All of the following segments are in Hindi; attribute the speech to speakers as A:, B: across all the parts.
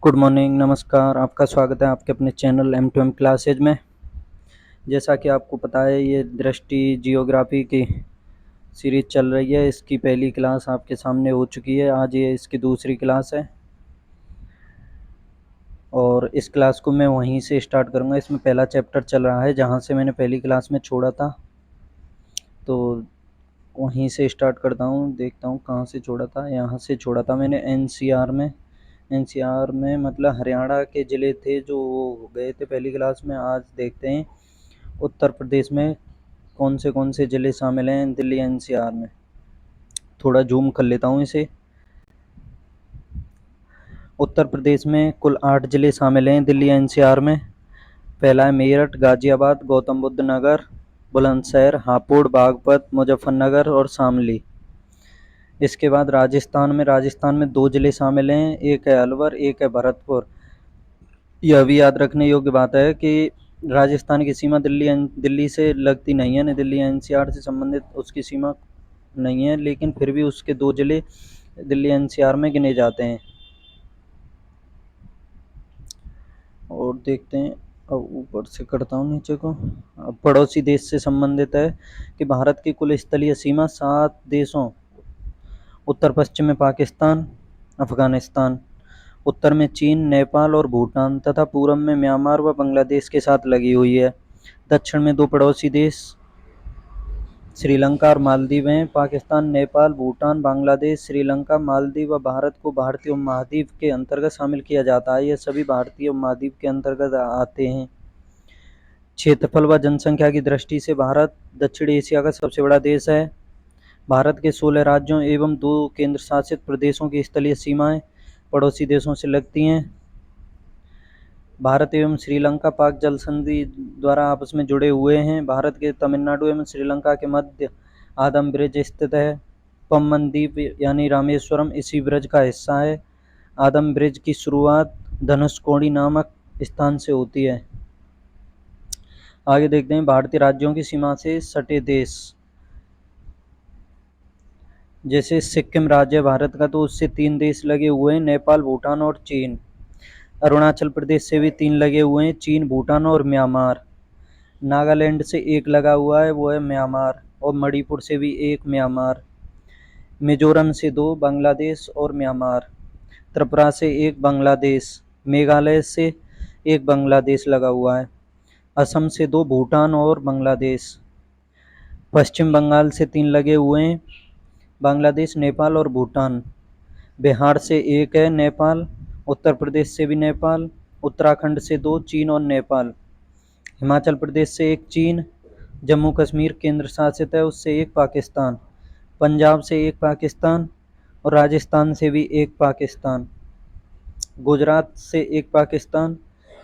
A: गुड मॉर्निंग, नमस्कार। आपका स्वागत है आपके अपने चैनल M2M क्लासेज में। जैसा कि आपको पता है, ये दृष्टि जियोग्राफी की सीरीज़ चल रही है। इसकी पहली क्लास आपके सामने हो चुकी है। आज ये इसकी दूसरी क्लास है और इस क्लास को मैं वहीं से स्टार्ट करूँगा। इसमें पहला चैप्टर चल रहा है जहाँ से मैंने पहली क्लास में छोड़ा था, तो वहीं से स्टार्ट करता हूँ। देखता हूँ कहाँ से छोड़ा था। यहाँ से छोड़ा था मैंने एनसीआर में मतलब हरियाणा के ज़िले थे जो गए थे पहली क्लास में। आज देखते हैं उत्तर प्रदेश में कौन से ज़िले शामिल हैं दिल्ली एनसीआर में। थोड़ा जूम कर लेता हूँ इसे। उत्तर प्रदेश में कुल 8 ज़िले शामिल हैं दिल्ली एनसीआर में। पहला है मेरठ, गाज़ियाबाद, गौतम बुद्ध नगर, बुलंदशहर, हापुड़, बागपत, मुजफ्फरनगर और शामली। इसके बाद राजस्थान में 2 ज़िले शामिल हैं, एक है अलवर, एक है भरतपुर। यह भी याद रखने योग्य बात है कि राजस्थान की सीमा दिल्ली से लगती नहीं है, दिल्ली एनसीआर से संबंधित उसकी सीमा नहीं है, लेकिन फिर भी उसके 2 ज़िले दिल्ली एनसीआर में गिने जाते हैं। और देखते हैं, अब ऊपर से करता हूँ नीचे को। अब पड़ोसी देश से संबंधित है कि भारत की कुल स्थलीय सीमा 7 देशों, उत्तर पश्चिम में पाकिस्तान, अफगानिस्तान, उत्तर में चीन, नेपाल और भूटान तथा पूर्व में म्यांमार व बांग्लादेश के साथ लगी हुई है। दक्षिण में 2 पड़ोसी देश श्रीलंका और मालदीव हैं। पाकिस्तान, नेपाल, भूटान, बांग्लादेश, श्रीलंका, मालदीव व भारत को भारतीय उपमहाद्वीप के अंतर्गत शामिल किया जाता है। ये सभी भारतीय उपमहाद्वीप के अंतर्गत आते हैं। क्षेत्रफल व जनसंख्या की दृष्टि से भारत दक्षिण एशिया का सबसे बड़ा देश है। भारत के 16 राज्यों एवं 2 केंद्र शासित प्रदेशों की स्थलीय सीमाएं पड़ोसी देशों से लगती हैं। भारत एवं श्रीलंका पाक जल संधि द्वारा आपस में जुड़े हुए हैं। भारत के तमिलनाडु एवं श्रीलंका के मध्य आदम ब्रिज स्थित है। पम्बन द्वीप यानी रामेश्वरम इसी ब्रिज का हिस्सा है। आदम ब्रिज की शुरुआत धनुषकोडी नामक स्थान से होती है। आगे देखते हैं भारतीय राज्यों की सीमा से सटे देश। जैसे सिक्किम राज्य भारत का, तो उससे 3 देश लगे हुए हैं, नेपाल, भूटान और चीन। अरुणाचल प्रदेश से भी 3 लगे हुए हैं, चीन, भूटान और म्यांमार। नागालैंड से 1 लगा हुआ है, वो है म्यांमार, और मणिपुर से भी 1 म्यांमार। मिजोरम से 2 बांग्लादेश और म्यांमार। त्रिपुरा से 1 बांग्लादेश। मेघालय से 1 बांग्लादेश लगा हुआ है। असम से 2 भूटान और बांग्लादेश। पश्चिम बंगाल से 3 लगे हुए हैं, बांग्लादेश, नेपाल और भूटान। बिहार से 1 है, नेपाल। उत्तर प्रदेश से भी नेपाल। उत्तराखंड से 2, चीन और नेपाल। हिमाचल प्रदेश से 1 चीन। जम्मू कश्मीर केंद्र शासित है, उससे 1 पाकिस्तान। पंजाब से 1 पाकिस्तान और राजस्थान से भी 1 पाकिस्तान। गुजरात से 1 पाकिस्तान।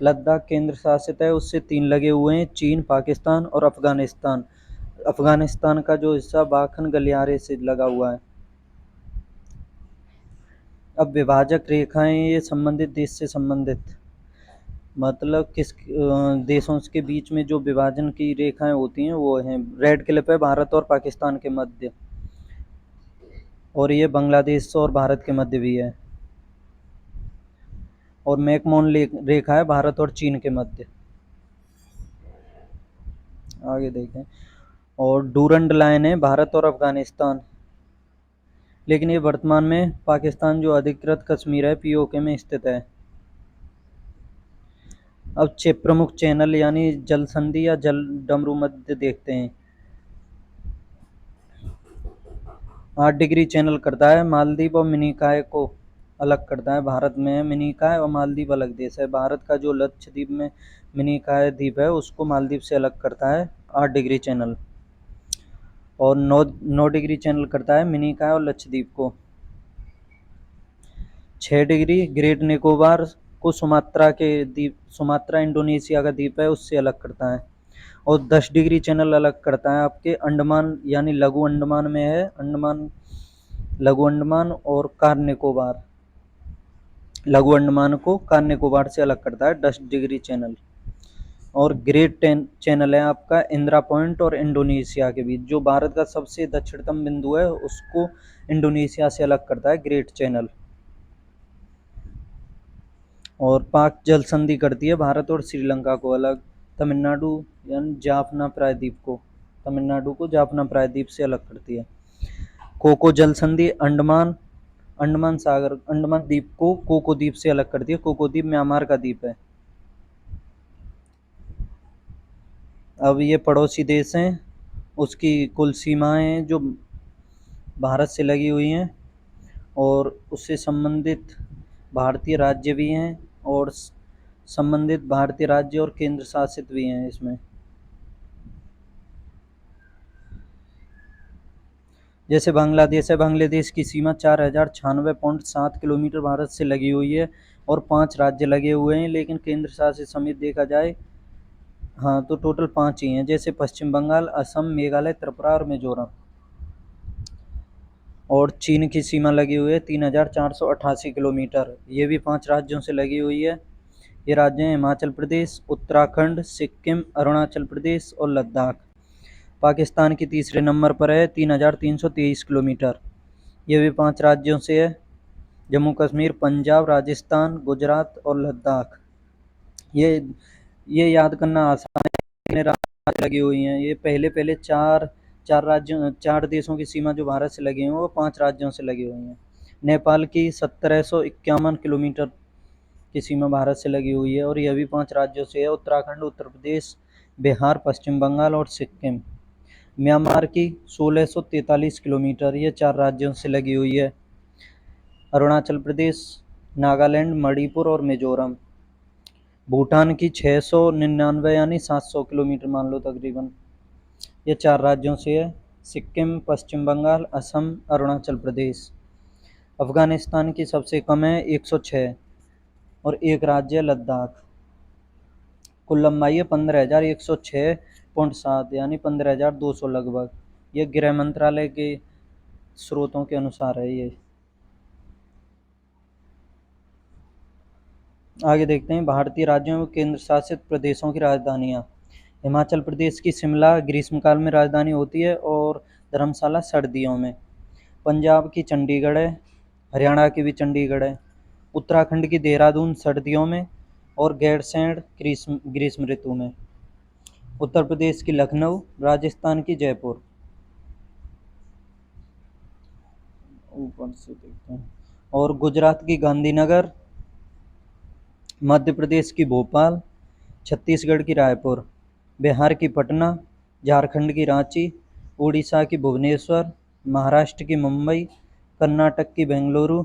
A: लद्दाख केंद्र शासित है, उससे 3 लगे हुए हैं, चीन, पाकिस्तान और अफगानिस्तान। अफगानिस्तान का जो हिस्सा बाखन गलियारे से लगा हुआ है। अब विभाजक रेखाएं, ये संबंधित देश से संबंधित, मतलब किस देशों के बीच में जो विभाजन की रेखाएं होती हैं वो हैं। रेड क्लिप है भारत और पाकिस्तान के मध्य, और ये बांग्लादेश और भारत के मध्य भी है। और मैकमोहन रेखा है भारत और चीन के मध्य। आगे देखें, और डूरंड लाइन है भारत और अफगानिस्तान, लेकिन ये वर्तमान में पाकिस्तान जो अधिकृत कश्मीर है पीओके में स्थित है। अब प्रमुख चैनल यानी जल संधि या जल डमरू मध्य देखते हैं। 8 डिग्री चैनल करता है, मालदीव और मिनीकॉय को अलग करता है। भारत में मिनीकॉय और मालदीव अलग देश है। भारत का जो लक्षद्वीप में मिनीकॉय द्वीप है उसको मालदीव से अलग करता है 8 डिग्री चैनल। और 9 डिग्री चैनल करता है मिनीकॉय और लक्षद्वीप को। 6 डिग्री ग्रेट निकोबार को सुमात्रा इंडोनेशिया का द्वीप है उससे अलग करता है। और 10 डिग्री चैनल अलग करता है आपके अंडमान यानी लघु अंडमान में है, लघु अंडमान और कार निकोबार। लघु अंडमान को कार निकोबार से अलग करता है 10 डिग्री चैनल। और ग्रेट चैनल है आपका इंदिरा पॉइंट और इंडोनेशिया के बीच, जो भारत का सबसे दक्षिणतम बिंदु है उसको इंडोनेशिया से अलग करता है ग्रेट चैनल। और पाक जल संधि करती है भारत और श्रीलंका को अलग, तमिलनाडु यानी जाफना प्रायद्वीप को, तमिलनाडु को जाफना प्रायद्वीप से अलग करती है। कोको जल संधि अंडमान सागर, अंडमान द्वीप को कोको द्वीप से अलग करती है। कोको द्वीप म्यांमार का द्वीप है। अब ये पड़ोसी देश हैं, उसकी कुल सीमाएं जो भारत से लगी हुई हैं और उससे संबंधित भारतीय राज्य भी हैं और संबंधित भारतीय राज्य और केंद्र शासित भी हैं इसमें। जैसे बांग्लादेश है, बांग्लादेश की सीमा 4096.7 किलोमीटर भारत से लगी हुई है और 5 राज्य लगे हुए हैं, लेकिन केंद्र शासित समेत देखा जाए हाँ तो टोटल 5 ही हैं, जैसे पश्चिम बंगाल, असम, मेघालय, त्रिपुरा और मिजोरम। और चीन की सीमा लगी हुई है 3488 किलोमीटर, ये भी 5 राज्यों से लगी हुई है। ये राज्य हैं हिमाचल प्रदेश, उत्तराखंड, सिक्किम, अरुणाचल प्रदेश और लद्दाख। पाकिस्तान की तीसरे नंबर पर है 3323 किलोमीटर, ये भी 5 राज्यों से है, जम्मू कश्मीर, पंजाब, राजस्थान, गुजरात और लद्दाख। ये याद करना आसान है, कितने राज्य लगी हुई हैं। ये पहले पहले चार देशों की सीमा जो भारत से लगी हुई हैं वो 5 राज्यों से लगी हुई हैं। नेपाल की 1751 किलोमीटर की सीमा भारत से लगी हुई है और यह भी 5 राज्यों से है, उत्तराखंड, उत्तर प्रदेश, बिहार, पश्चिम बंगाल और सिक्किम। म्यांमार की 1643 किलोमीटर, ये 4 राज्यों से लगी हुई है, अरुणाचल प्रदेश, नागालैंड, मणिपुर और मिजोरम। भूटान की 699 यानी 700 किलोमीटर मान लो तकरीबन, ये 4 राज्यों से है, सिक्किम, पश्चिम बंगाल, असम, अरुणाचल प्रदेश। अफगानिस्तान की सबसे कम है 106 और एक राज्य है लद्दाख। कुल लंबाई है 15,106.7 यानी 15,200 लगभग, ये गृह मंत्रालय के स्रोतों के अनुसार है। ये आगे देखते हैं भारतीय राज्यों व केंद्र शासित प्रदेशों की राजधानियाँ। हिमाचल प्रदेश की शिमला ग्रीष्मकाल में राजधानी होती है और धर्मशाला सर्दियों में। पंजाब की चंडीगढ़ है, हरियाणा की भी चंडीगढ़ है। उत्तराखंड की देहरादून सर्दियों में और गैरसैंण ग्रीष्म ऋतु में। उत्तर प्रदेश की लखनऊ, राजस्थान की जयपुर। ऊपर से देखते हैं, और गुजरात की गांधीनगर, मध्य प्रदेश की भोपाल, छत्तीसगढ़ की रायपुर, बिहार की पटना, झारखंड की रांची, उड़ीसा की भुवनेश्वर, महाराष्ट्र की मुंबई, कर्नाटक की बेंगलुरु,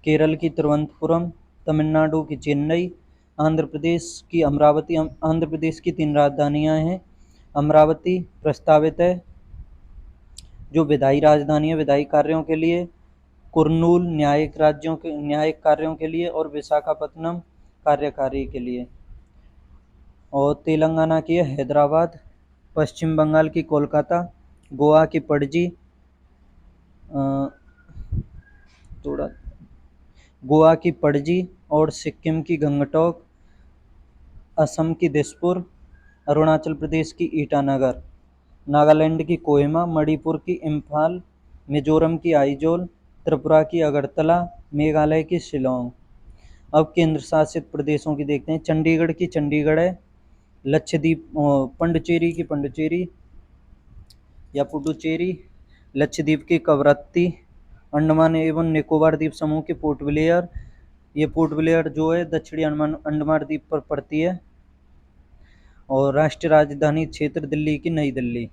A: केरल की तिरुवनंतपुरम, तमिलनाडु की चेन्नई, आंध्र प्रदेश की अमरावती। आंध्र प्रदेश की 3 राजधानियां हैं, अमरावती प्रस्तावित है जो विधायी राजधानी है विधायी कार्यों के लिए, कुर्नूल न्यायिक कार्यों के लिए और विशाखापत्तनम कार्यकारी के लिए। और तेलंगाना की है हैदराबाद, पश्चिम बंगाल की कोलकाता, गोवा की पणजी, थोड़ा गोवा की पणजी और सिक्किम की गंगटोक, असम की दिसपुर, अरुणाचल प्रदेश की ईटानगर, नागालैंड की कोहिमा, मणिपुर की इम्फाल, मिजोरम की आइजोल, त्रिपुरा की अगरतला, मेघालय की शिलोंग। अब केंद्र शासित प्रदेशों की देखते हैं। चंडीगढ़ की चंडीगढ़ है, लक्षद्वीप पंडुचेरी की पंडुचेरी या पुडुचेरी, लक्षद्वीप की कवरत्ती, अंडमान एवं निकोबार द्वीप समूह के पोर्ट ब्लेयर, ये पोर्ट ब्लेयर जो है दक्षिणी अंडमान द्वीप पर पड़ती है। और राष्ट्रीय राजधानी क्षेत्र दिल्ली की नई दिल्ली।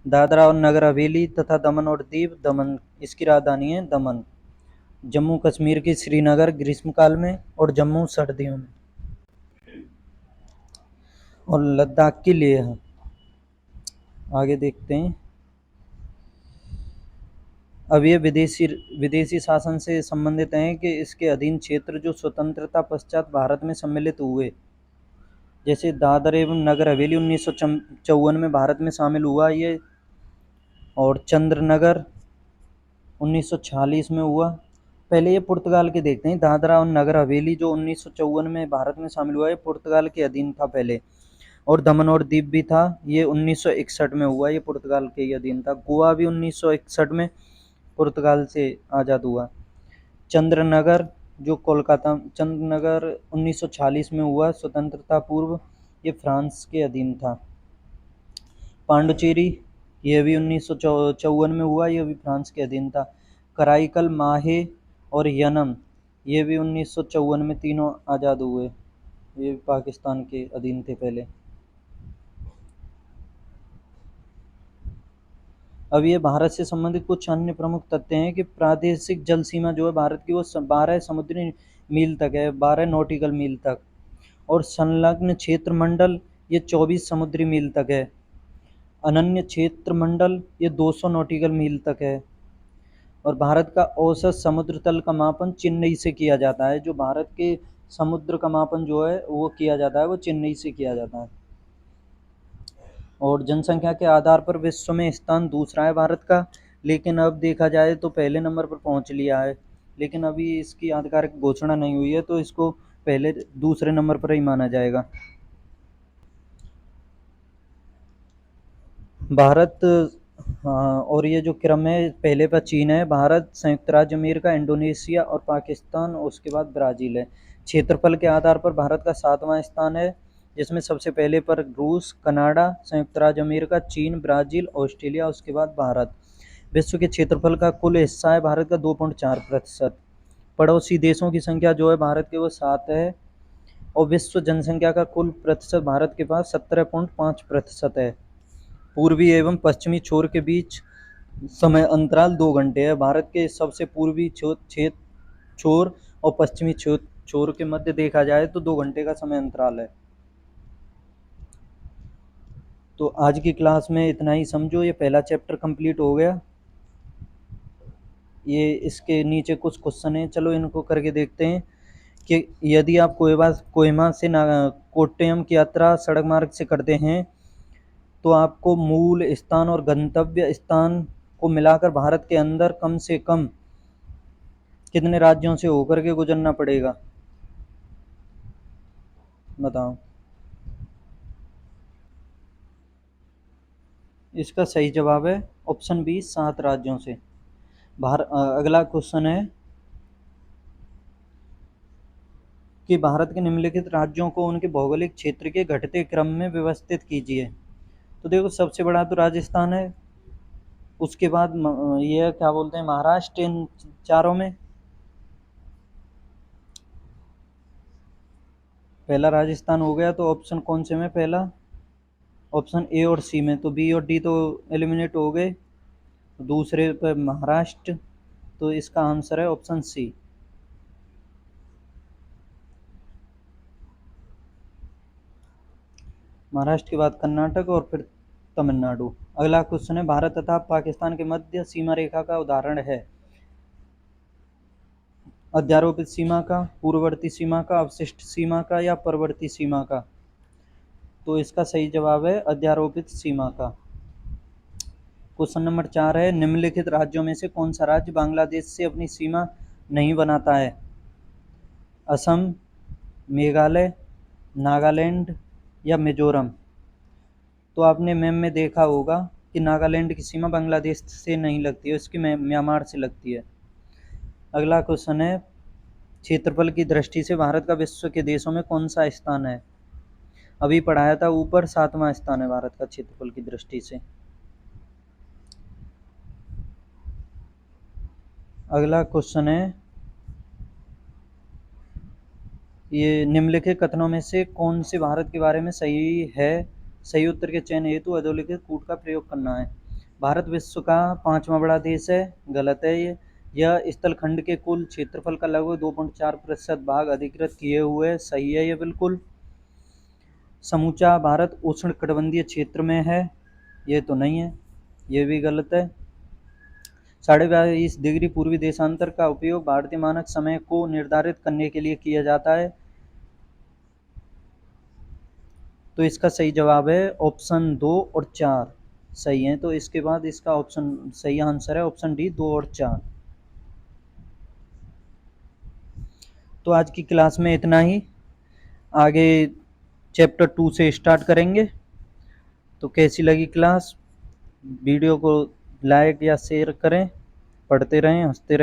A: दादरा और नगर हवेली तथा दमन और दीव, दमन इसकी राजधानी है दमन। जम्मू कश्मीर की श्रीनगर ग्रीष्मकाल में और जम्मू सर्दियों में। और लद्दाख की लेह। आगे देखते हैं। अब ये विदेशी शासन से संबंधित हैं कि इसके अधीन क्षेत्र जो स्वतंत्रता पश्चात भारत में सम्मिलित हुए, जैसे दादर एवं नगर हवेली 1954 में भारत में शामिल हुआ ये, और चंद्रनगर 1946 में हुआ। पहले ये पुर्तगाल के देखते हैं। दादरा और नगर हवेली जो 1954 में भारत में शामिल हुआ, ये पुर्तगाल के अधीन था पहले, और दमन और दीव भी था, ये 1961 में हुआ, ये पुर्तगाल के ही अधीन था। गोवा भी 1961 में पुर्तगाल से आज़ाद हुआ। चंद्रनगर जो कोलकाता चंद्रनगर 1946 में हुआ स्वतंत्रता पूर्व, ये फ्रांस के अधीन था। पांडुचेरी, ये भी 1954 में हुआ, ये भी फ्रांस के अधीन था। कराईकल, माहे और यनम, ये भी 1954 में तीनों आज़ाद हुए, ये भी पाकिस्तान के अधीन थे पहले। अब ये भारत से संबंधित कुछ अन्य प्रमुख तथ्य हैं कि प्रादेशिक जल सीमा जो है भारत की वो 12 समुद्री मील तक है, 12 नॉटिकल मील तक, और संलग्न क्षेत्र मंडल ये 24 समुद्री मील तक है। अनन्य क्षेत्र मंडल ये 200 नॉटिकल मील तक है। और भारत का औसत समुद्र तल का मापन चेन्नई से किया जाता है। जो भारत के समुद्र का मापन जो है वो किया जाता है, वो चेन्नई से किया जाता है। और जनसंख्या के आधार पर विश्व में स्थान दूसरा है भारत का, लेकिन अब देखा जाए तो पहले नंबर पर पहुंच लिया है। लेकिन अभी इसकी आधिकारिक घोषणा नहीं हुई है, तो इसको पहले दूसरे नंबर पर ही माना जाएगा। भारत, हाँ, और ये जो क्रम है पहले पर चीन है, भारत, संयुक्त राज्य अमेरिका, इंडोनेशिया और पाकिस्तान, और उसके बाद ब्राज़ील है। क्षेत्रफल के आधार पर भारत का 7वां स्थान है, जिसमें सबसे पहले पर रूस, कनाडा, संयुक्त राज्य अमेरिका, चीन, ब्राज़ील, ऑस्ट्रेलिया, उसके बाद भारत। विश्व के क्षेत्रफल का कुल हिस्सा है भारत का 2.4%। पड़ोसी देशों की संख्या जो है भारत के वो 7 है, और विश्व जनसंख्या का कुल प्रतिशत भारत के पास 17.5% है। पूर्वी एवं पश्चिमी छोर के बीच समय अंतराल 2 घंटे है। भारत के सबसे पूर्वी छोर और पश्चिमी छोर के मध्य देखा जाए तो 2 घंटे का समय अंतराल है। तो आज की क्लास में इतना ही समझो, ये पहला चैप्टर कंप्लीट हो गया। ये इसके नीचे कुछ क्वेश्चन है, चलो इनको करके देखते हैं कि यदि आप कोहिमा से कोट्टयम की यात्रा सड़क मार्ग से करते हैं तो आपको मूल स्थान और गंतव्य स्थान को मिलाकर भारत के अंदर कम से कम कितने राज्यों से होकर के गुजरना पड़ेगा, बताओ। इसका सही जवाब है ऑप्शन बी, 7 राज्यों से। अगला क्वेश्चन है कि भारत के निम्नलिखित राज्यों को उनके भौगोलिक क्षेत्र के घटते क्रम में व्यवस्थित कीजिए। तो देखो, सबसे बड़ा तो राजस्थान है, उसके बाद ये क्या बोलते हैं, महाराष्ट्र, इन चारों में पहला राजस्थान हो गया, तो ऑप्शन कौन से में पहला, ऑप्शन ए और सी में, तो बी और डी तो एलिमिनेट हो गए। दूसरे पर महाराष्ट्र, तो इसका आंसर है ऑप्शन सी। महाराष्ट्र के बाद कर्नाटक और फिर तमिलनाडु। अगला क्वेश्चन है, भारत तथा पाकिस्तान के मध्य सीमा रेखा का उदाहरण है। अध्यारोपित सीमा का, पूर्ववर्ती सीमा का, अवशिष्ट सीमा का, या परवर्ती सीमा का। तो इसका सही जवाब है अध्यारोपित सीमा का। क्वेश्चन नंबर 4 है, निम्नलिखित राज्यों में से कौन सा राज्य बांग्लादेश से अपनी सीमा नहीं बनाता है। असम, मेघालय, नागालैंड या मिजोरम। तो आपने मैप में देखा होगा कि नागालैंड की सीमा बांग्लादेश से नहीं लगती है, उसकी म्यांमार से लगती है। अगला क्वेश्चन है, क्षेत्रफल की दृष्टि से भारत का विश्व के देशों में कौन सा स्थान है। अभी पढ़ाया था ऊपर, 7वां स्थान है भारत का क्षेत्रफल की दृष्टि से। अगला क्वेश्चन है, ये निम्नलिखित कथनों में से कौन से भारत के बारे में सही है। सही उत्तर के चयन हेतु अधोलिखित कूट का प्रयोग करना है। भारत विश्व का 5वां बड़ा देश है, गलत है ये। यह स्थल खंड के कुल क्षेत्रफल का लगभग 2.4% भाग अधिकृत किए हुए, सही है ये बिल्कुल। समूचा भारत उष्णकटिबंधीय क्षेत्र में है, ये तो नहीं है, ये भी गलत है। 22.5 डिग्री पूर्वी देशांतर का उपयोग भारतीय मानक समय को निर्धारित करने के लिए किया जाता है। तो इसका सही जवाब है ऑप्शन 2 और 4 सही है। तो इसके बाद इसका ऑप्शन सही आंसर है ऑप्शन डी, 2 और 4। तो आज की क्लास में इतना ही, आगे चैप्टर 2 से स्टार्ट करेंगे। तो कैसी लगी क्लास, वीडियो को लाइक या शेयर करें, पढ़ते रहें, हंसते रहें।